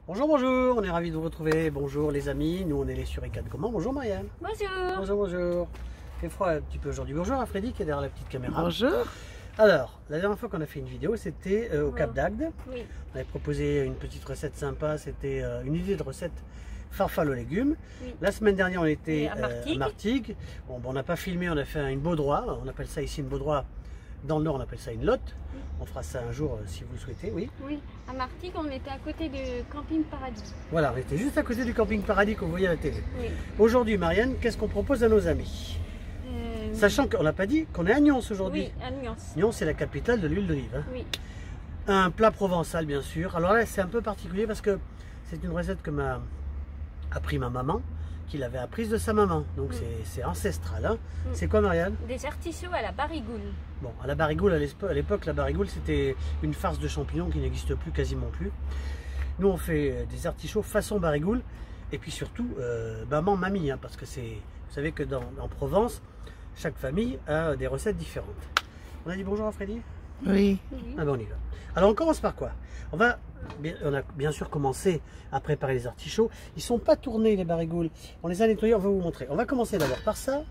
Bonjour, bonjour, on est ravis de vous retrouver. Bonjour les amis, nous on est les Suricats de Comment. Bonjour Marianne. Bonjour. Bonjour, bonjour. Il fait froid un petit peu aujourd'hui. Bonjour à Freddy qui est derrière la petite caméra. Bonjour. Alors, la dernière fois qu'on a fait une vidéo, c'était au Cap d'Agde. Oui. On avait proposé une petite recette sympa, c'était une idée de recette farfalle aux légumes. Oui. La semaine dernière, on était Et à Martigues. à Martigues. Bon, on n'a pas filmé, on a fait une baudroie. On appelle ça ici une baudroie. Dans le Nord, on appelle ça une lotte. Oui. On fera ça un jour si vous le souhaitez, oui. Oui, à Martigues, on était à côté de Camping Paradis. Voilà, on était juste à côté du camping Paradis qu'on voyait à la télé. Oui. Aujourd'hui, Marianne, qu'est-ce qu'on propose à nos amis? Sachant qu'on n'a pas dit qu'on est à Nyons aujourd'hui. Oui, à Nyons. Nyons, c'est la capitale de l'huile d'olive. Hein. Oui. Un plat provençal, bien sûr. Alors là, c'est un peu particulier parce que c'est une recette que m'a appris ma maman, qu'il avait apprise de sa maman. Donc c'est ancestral. Hein. C'est quoi, Marianne? Des artichauts à la barigoule. Bon, à la barigoule, à l'époque, la barigoule, c'était une farce de champignons qui n'existe plus, quasiment plus. Nous, on fait des artichauts façon barigoule. Et puis surtout, maman, mamie, hein, parce que c'est, vous savez que en Provence, chaque famille a des recettes différentes. On a dit bonjour à Freddy? Oui. Ah ben on y va. Alors on commence par quoi? On a bien sûr commencé à préparer les artichauts. Ils ne sont pas tournés les barigoules. On les a nettoyés, on va vous montrer. On va commencer d'abord par ça.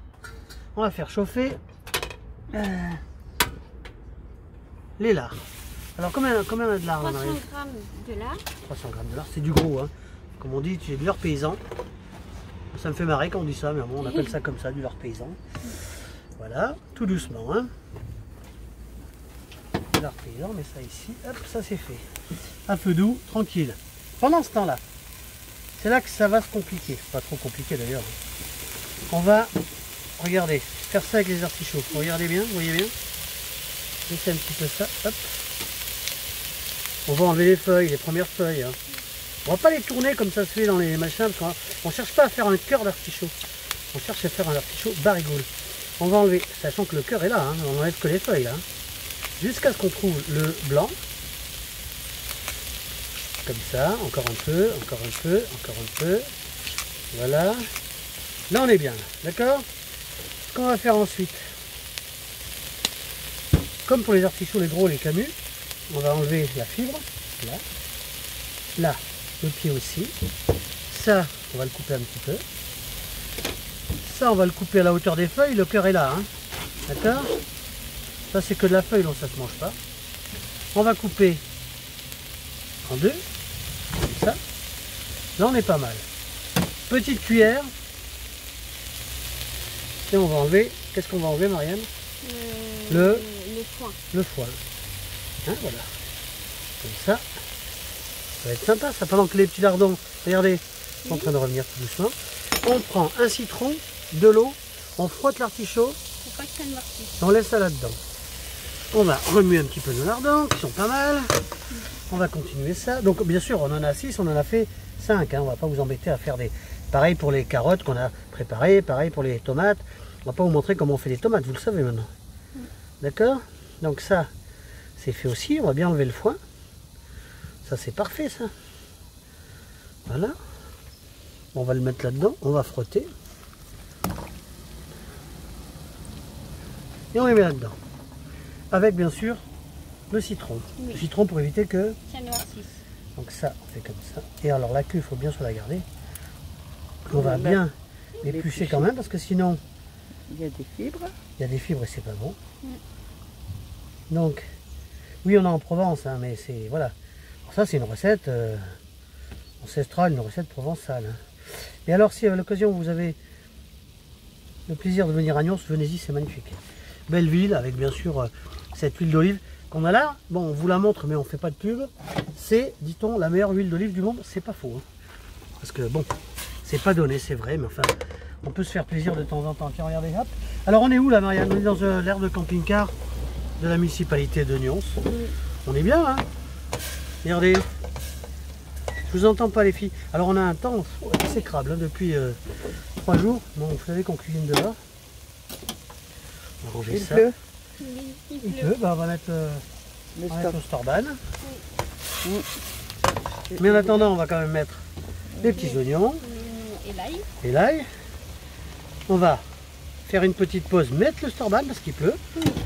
On va faire chauffer les lards. Alors combien on a de lard? 300 grammes de lard. 300 grammes de lard, c'est du gros. Hein. Comme on dit, c'est du lard paysan. Ça me fait marrer quand on dit ça, mais bon, on appelle ça comme ça, du lard paysan. Voilà, tout doucement. Hein. Du lard paysan, mais ça ici, hop, ça c'est fait. À feu doux, tranquille. Pendant ce temps-là, c'est là que ça va se compliquer. Pas trop compliqué d'ailleurs. On va, regardez, faire ça avec les artichauts. Regardez bien, vous voyez bien. Laissez un petit peu ça, hop. On va enlever les feuilles, les premières feuilles. Hein. On va pas les tourner comme ça se fait dans les machins, parce qu'on ne cherche pas à faire un cœur d'artichaut. On cherche à faire un artichaut barigoule. On va enlever, sachant que le cœur est là, hein, on enlève que les feuilles là. Hein, jusqu'à ce qu'on trouve le blanc. Comme ça, encore un peu, encore un peu, encore un peu. Voilà. Là on est bien, d'accord? Ce qu'on va faire ensuite, comme pour les artichauts, les gros, les camus, on va enlever la fibre, là. Là, le pied aussi. Ça, on va le couper un petit peu. Ça, on va le couper à la hauteur des feuilles. Le cœur est là. Hein. D'accord? Ça, c'est que de la feuille, donc ça ne se mange pas. On va couper en deux. Comme ça. Là, on est pas mal. Petite cuillère. Et on va enlever. Qu'est-ce qu'on va enlever, Marianne? Le foin. Le foin. Hein, voilà. Comme ça. Ça va être sympa, ça. Pendant que les petits lardons, regardez, sont en train de revenir tout doucement. On prend un citron, de l'eau, on frotte l'artichaut, Faut pas que ça ne marche. on laisse ça là-dedans. On va remuer un petit peu nos lardons, qui sont pas mal. On va continuer ça. Donc bien sûr, on en a 6, on en a fait 5. Hein. On va pas vous embêter à faire des... Pareil pour les carottes qu'on a préparées, pareil pour les tomates. On va pas vous montrer comment on fait les tomates, vous le savez maintenant. D'accord? Donc ça, c'est fait aussi. On va bien enlever le foin. Ça, c'est parfait, ça. Voilà. On va le mettre là-dedans. On va frotter. Et on les met là-dedans. Avec, bien sûr, le citron. Oui. Le citron pour éviter que... Ça noircisse. Donc ça, on fait comme ça. Et alors, la queue, il faut bien se la garder. On va bien l'éplucher quand même, parce que sinon... Il y a des fibres. Il y a des fibres et c'est pas bon. Donc, oui, on est en Provence, hein, mais c'est... Voilà. Alors ça, c'est une recette ancestrale, une recette provençale. Hein. Et alors, si à l'occasion, vous avez le plaisir de venir à Nyons, venez-y, c'est magnifique. Belle ville, avec bien sûr cette huile d'olive qu'on a là. Bon, on vous la montre, mais on ne fait pas de pub. C'est, dit-on, la meilleure huile d'olive du monde. C'est pas faux. Hein. Parce que, bon, c'est pas donné, c'est vrai, mais enfin, on peut se faire plaisir de temps en temps. Tiens, regardez, hop. Alors, on est où là, Marianne? On est dans l'aire de camping-car de la municipalité de Nyons. On est bien, hein? Regardez. Je vous entends pas, les filles. Alors, on a un temps exécrable hein, depuis 3 jours. Bon, vous savez qu'on cuisine dehors. On va ranger ça. Pleut. Il pleut. Bah, on va mettre le storban. Mais en attendant, on va quand même mettre les petits oignons Et l'ail. et l'ail. On va faire une petite pause, mettre le storban parce qu'il pleut.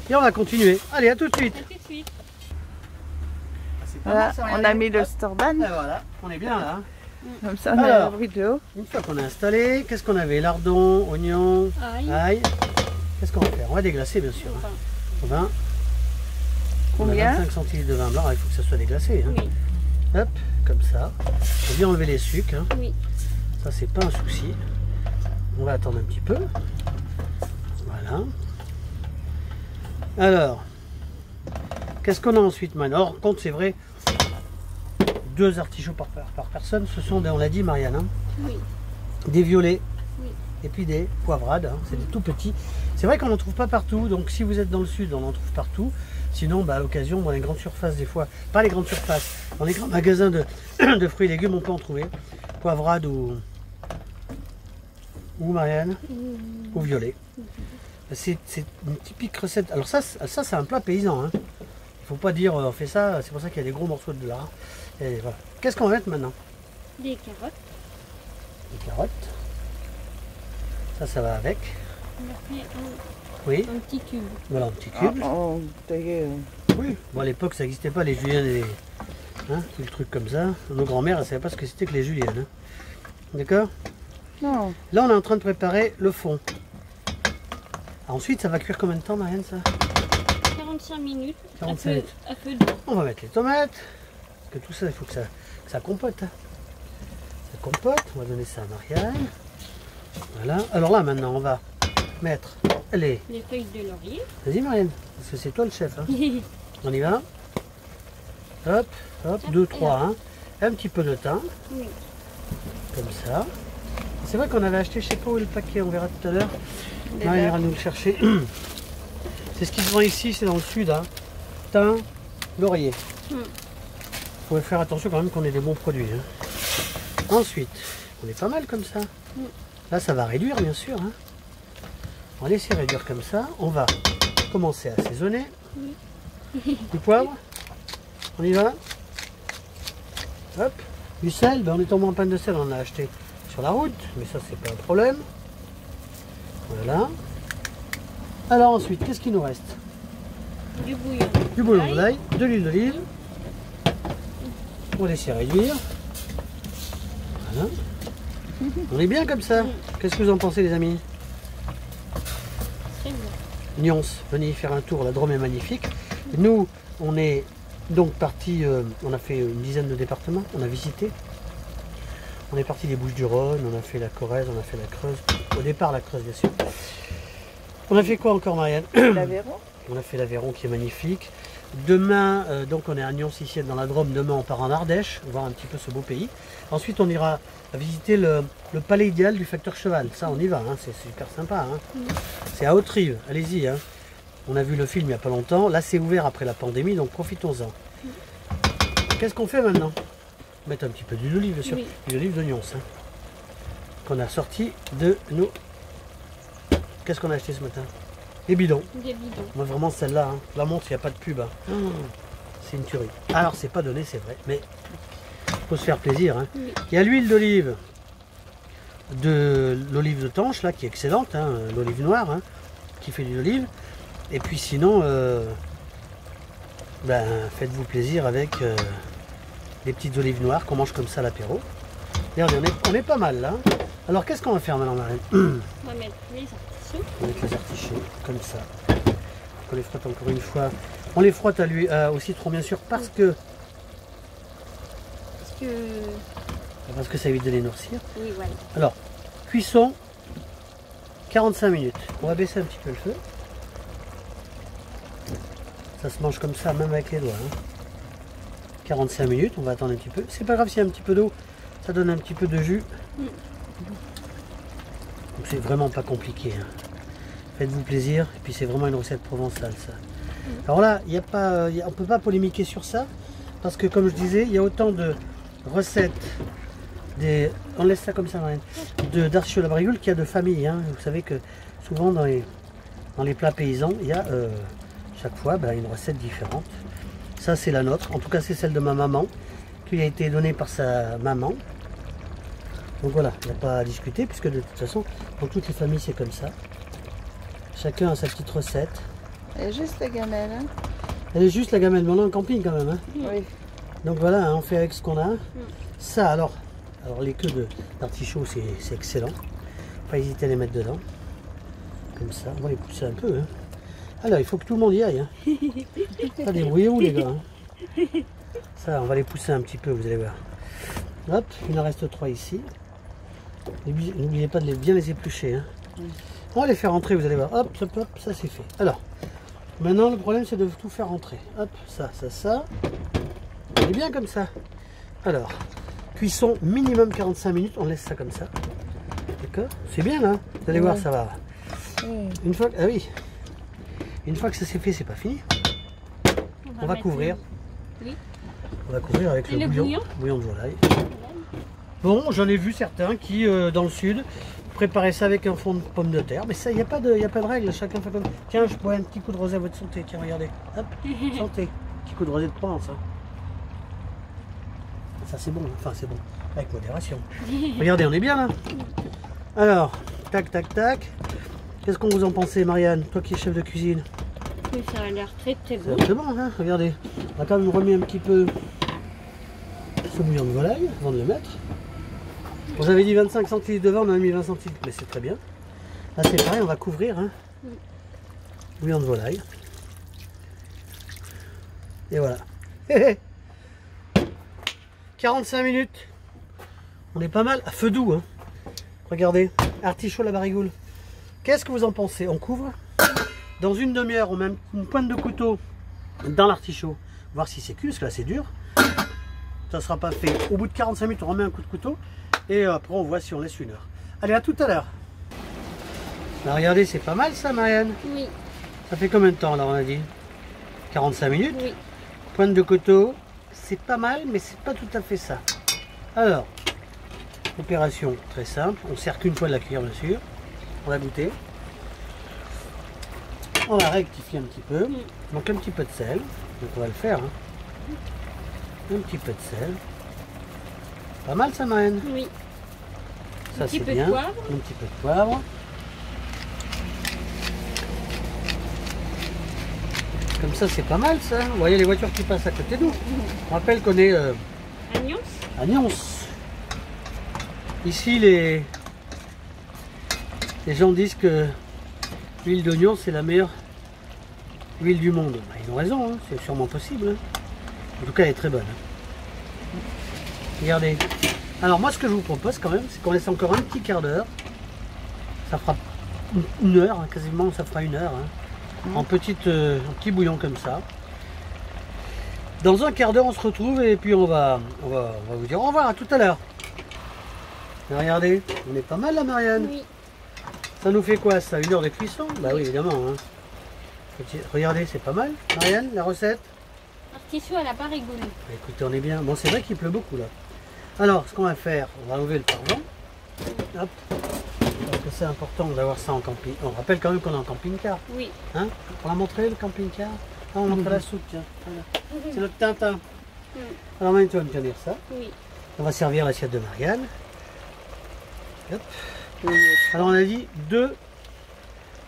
Et on va continuer. Allez, à tout de suite. Tout de suite. C'est Voilà, ça va y on aller. a mis le Hop. Et Et voilà, on est bien là. Hein. Comme ça, on a Alors. l'abri de l'eau. Une fois qu'on a installé, qu'est-ce qu'on avait? Lardons, oignons, Ail. ail. Qu'est-ce qu'on va faire? On va déglacer bien sûr. Hein. Enfin, Au vin. On a Combien? 25 centilitres de vin blanc, il faut que ça soit déglacé. Hein. oui, Hop, comme ça. Il faut bien enlever les sucres. Hein. oui. Ça, c'est pas un souci. On va attendre un petit peu. Voilà. Alors, qu'est-ce qu'on a ensuite maintenant? Alors, compte, c'est vrai, 2 artichauts par personne. Ce sont, on l'a dit, Marianne, hein, Oui, des violets. oui. Et puis des poivrades, hein, c'est des tout petits. C'est vrai qu'on n'en trouve pas partout, donc si vous êtes dans le sud, on en trouve partout. Sinon, bah, à l'occasion, dans les grandes surfaces des fois, pas les grandes surfaces, dans les grands magasins de, de fruits et légumes, on peut en trouver. Poivrade ou Marianne, ou violet. C'est une typique recette. Alors ça c'est un plat paysan. Hein. Il faut pas dire on fait ça, c'est pour ça qu'il y a des gros morceaux de lard. Et voilà. Qu'est-ce qu'on va mettre maintenant? Des carottes. Des carottes. Ça va avec. On leur fait Oui, un petit cube. voilà, un petit cube. On taillait, Oui. Bon, à l'époque, ça n'existait pas, les juliennes et les... Hein, tout le truc comme ça. Nos grands-mères, elles ne savaient pas ce que c'était que les juliennes. Hein. D'accord? Non, Là, on est en train de préparer le fond. Ensuite, ça va cuire combien de temps, Marianne, ça? 45 minutes. 45 minutes. À feu doux. On va mettre les tomates. Parce que tout ça, il faut que ça compote. Hein. Ça compote. On va donner ça à Marianne. Voilà. Alors là, maintenant, on va mettre les... Les feuilles de laurier. Vas-y, Marianne, parce que c'est toi le chef. Hein. On y va. Hop, hop, 2, 3. Hein. Un petit peu de thym. Oui. Comme ça. C'est vrai qu'on avait acheté, je sais pas où est le paquet, on verra tout à l'heure. des Marianne dates. ira nous le chercher. C'est ce qui se vend ici, c'est dans le sud. Hein. Thym, laurier. Mm. Faut faire attention quand même qu'on ait des bons produits. Hein. Ensuite, on est pas mal comme ça. Mm. Là, ça va réduire, bien sûr. Hein. On va laisser réduire comme ça. On va commencer à assaisonner. Du poivre. On y va. Hop. Du sel. Ben, on est tombé en panne de sel. On en a acheté sur la route. Mais ça, c'est pas un problème. Voilà. Alors ensuite, qu'est-ce qu'il nous reste? Du bouillon. Du bouillon d'ail. d'ail, de l'huile d'olive. On laisse réduire. Voilà. On est bien comme ça. Qu'est-ce que vous en pensez, les amis? Très bien. Nyons, venez y faire un tour, la Drôme est magnifique. Nous, on est donc parti, on a fait une dizaine de départements, on a visité. On est parti des Bouches-du-Rhône, on a fait la Corrèze, on a fait la Creuse. Au départ, la Creuse, bien sûr. On a fait quoi encore, Marianne? L'Aveyron. On a fait l'Aveyron qui est magnifique. Demain, donc on est à Nyons ici dans la Drôme. Demain, on part en Ardèche, voir un petit peu ce beau pays. Ensuite, on ira visiter le palais idéal du facteur cheval. Ça, on y va, hein, c'est super sympa. Hein. C'est à Haute-Rive, allez-y. Hein. On a vu le film il n'y a pas longtemps. Là, c'est ouvert après la pandémie, donc profitons-en. Qu'est-ce qu'on fait maintenant? Mettre un petit peu d'huile d'olive, bien sûr. Oui. L'huile d'olive de Nyons. Hein, qu'on a sorti de nous. Qu'est-ce qu'on a acheté ce matin? Les bidons. Des bidons. Moi vraiment celle-là, hein, je la montre, il n'y a pas de pub. Hein. C'est une tuerie. Alors c'est pas donné, c'est vrai, mais faut se faire plaisir. Hein. Oui. Il y a l'huile d'olive, de l'olive de Tanche, là, qui est excellente, hein, l'olive noire, hein, qui fait de l'olive. Et puis sinon, ben, faites-vous plaisir avec des petites olives noires qu'on mange comme ça à l'apéro. Regardez, on est pas mal là. Alors qu'est-ce qu'on va faire maintenant, Marine? On va mettre les artichauts. On va mettre les artichauts, comme ça. On les frotte encore une fois. On les frotte à lui, au citron bien sûr, parce que ça évite de les noircir. Oui, voilà. Alors, cuisson, 45 minutes. On va baisser un petit peu le feu. Ça se mange comme ça, même avec les doigts. Hein. 45 minutes, on va attendre un petit peu. C'est pas grave s'il y a un petit peu d'eau, ça donne un petit peu de jus. Donc c'est vraiment pas compliqué. Hein. Faites-vous plaisir, et puis c'est vraiment une recette provençale ça. Alors là, on ne peut pas polémiquer sur ça, parce que comme je disais, il y a autant de recettes, on laisse ça comme ça, d'artichauts à la brigule qu'il y a de familles. Hein. Vous savez que souvent dans les plats paysans, il y a chaque fois une recette différente. Ça c'est la nôtre, en tout cas c'est celle de ma maman, qui lui a été donnée par sa maman. Donc voilà, il n'y a pas à discuter, puisque de toute façon, dans toutes les familles c'est comme ça. Chacun a sa petite recette. Et juste la gamelle, hein? Elle est juste la gamelle, mais on est en camping quand même. Hein. Oui. Donc voilà, hein, on fait avec ce qu'on a. Ça, alors les queues d'artichaut, c'est excellent. Pas hésiter à les mettre dedans. Comme ça, on va les pousser un peu. Hein. Alors, il faut que tout le monde y aille. Hein. Ça, débrouillez-vous les gars. Hein. Ça, on va les pousser un petit peu, vous allez voir. Hop, il en reste 3 ici. N'oubliez pas de bien les éplucher. Hein. On va les faire rentrer, vous allez voir. Hop, hop, hop, ça c'est fait. Alors, maintenant le problème c'est de tout faire rentrer. Hop, ça. On est bien comme ça. Alors, cuisson minimum 45 minutes, on laisse ça comme ça. D'accord? C'est bien là. Vous allez voir, ça va. Une fois que, ah oui. Une fois que ça s'est fait, c'est pas fini. On va couvrir. Oui. On va couvrir avec le bouillon de volaille. Bon, j'en ai vu certains qui, dans le sud, préparaient ça avec un fond de pommes de terre. Mais ça, il n'y a pas de règle. Chacun fait comme... Tiens, je bois un petit coup de rosé à votre santé. Tiens, regardez. Hop, santé. Petit coup de rosé de Provence. Hein. Ça, c'est bon. Enfin, c'est bon. Avec modération. Regardez, on est bien là. Alors, tac, tac, tac. Qu'est-ce qu'on vous en pensez, Marianne? Toi qui es chef de cuisine. Oui, ça a l'air très bon. C'est bon, hein? Regardez. On va quand même remettre un petit peu ce bouillon de volaille avant de le mettre. Bon, j'avais dit 25 centilitres de vin, on a mis 20 centilitres, mais c'est très bien. Là, c'est pareil, on va couvrir. Hein? Bouillon de volaille. Et voilà. 45 minutes. On est pas mal. À feu doux. Hein? Regardez. Artichaut à la barigoule. Qu'est-ce que vous en pensez? On couvre. Dans une demi-heure, on met une pointe de couteau dans l'artichaut. Voir si c'est cuit, parce que là c'est dur. Ça ne sera pas fait. Au bout de 45 minutes, on remet un coup de couteau. Et après, on voit si on laisse 1 heure. Allez, à tout à l'heure. Regardez, c'est pas mal ça, Marianne? Oui. Ça fait combien de temps, là, on a dit? 45 minutes. Oui. Pointe de couteau. C'est pas mal, mais c'est pas tout à fait ça. Alors, opération très simple. On ne sert qu'une fois de la cuillère, bien sûr. On va goûter. On va rectifier un petit peu. Donc un petit peu de sel. Donc on va le faire. Hein. Un petit peu de sel. Pas mal ça, Marianne? Oui. Ça c'est bien. De poivre. Un petit peu de poivre. Comme ça c'est pas mal ça. Vous voyez les voitures qui passent à côté de nous. On rappelle qu'on est à Nyons. Ici les gens disent que l'huile d'oignon c'est la meilleure huile du monde. Bah, ils ont raison, hein. C'est sûrement possible. Hein. En tout cas elle est très bonne. Hein. Regardez. Alors moi ce que je vous propose quand même, c'est qu'on laisse encore un petit quart d'heure. Ça fera 1 heure, hein, quasiment ça fera 1 heure. Hein. En petit bouillon comme ça. Dans un quart d'heure on se retrouve et puis on va vous dire au revoir, à tout à l'heure. Regardez, on est pas mal là, Marianne. Oui. Ça nous fait quoi ça? 1 heure de cuisson? Bah oui, évidemment. Hein. Regardez, c'est pas mal. Marianne, la recette? Artichaut à la barigoule. Écoutez, on est bien. Bon, c'est vrai qu'il pleut beaucoup là. Alors, ce qu'on va faire, on va enlever le pardon. Hop. Parce que c'est important d'avoir ça en camping. On rappelle quand même qu'on est en camping-car. Oui. Hein? On l'a montré le camping-car? Ah, on montre la soupe, tiens. Voilà. C'est notre Tintin. Alors maintenant, tu vas me tenir ça. Oui. On va servir l'assiette de Marianne. Hop. Alors on a dit 2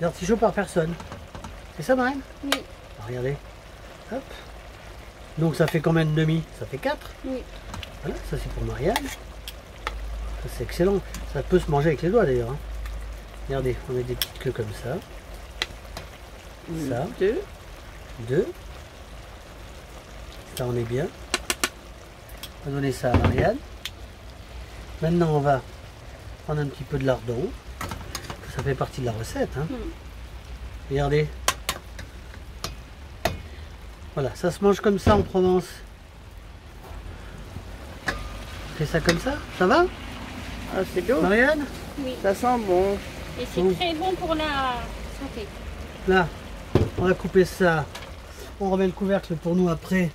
artichauts par personne. C'est ça, Marianne? Oui. Alors, regardez. Hop. Donc ça fait combien de demi? Ça fait 4. Oui. Voilà, ça c'est pour Marianne. Ça c'est excellent. Ça peut se manger avec les doigts d'ailleurs. Hein. Regardez, on met des petites queues comme ça. Ça. 2. Ça on est bien. On va donner ça à Marianne. Maintenant on va prendre un petit peu de lardon. Ça fait partie de la recette. Hein. Regardez. Voilà, ça se mange comme ça en Provence. On fait ça comme ça, ça va? Ah, c'est beau. Marianne? Oui. Ça sent bon. Et c'est très bon pour la santé. Là, on va couper ça. On remet le couvercle pour nous après.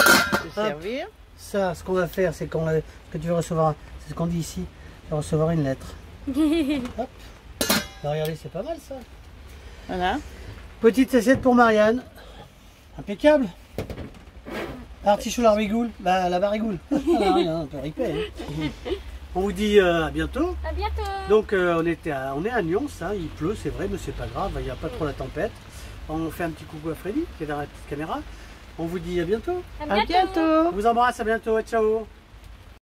Se servir. Ça, ce qu'on va faire, c'est qu'on que tu vas recevoir, c'est ce qu'on dit ici, tu vas recevoir une lettre. Hop. Alors, regardez, c'est pas mal ça. Voilà. Petite assiette pour Marianne. Impeccable. Artichaut la barigoule. Bah, la barigoule. Ah, rien, un peu ripé. Hein. On vous dit à bientôt. À bientôt. Donc on est à Nyons, hein. Il pleut, c'est vrai, mais c'est pas grave, il n'y a pas trop la tempête. On fait un petit coucou à Freddy qui est derrière la petite caméra. On vous dit à bientôt. À bientôt. On vous embrasse, à bientôt. Ciao.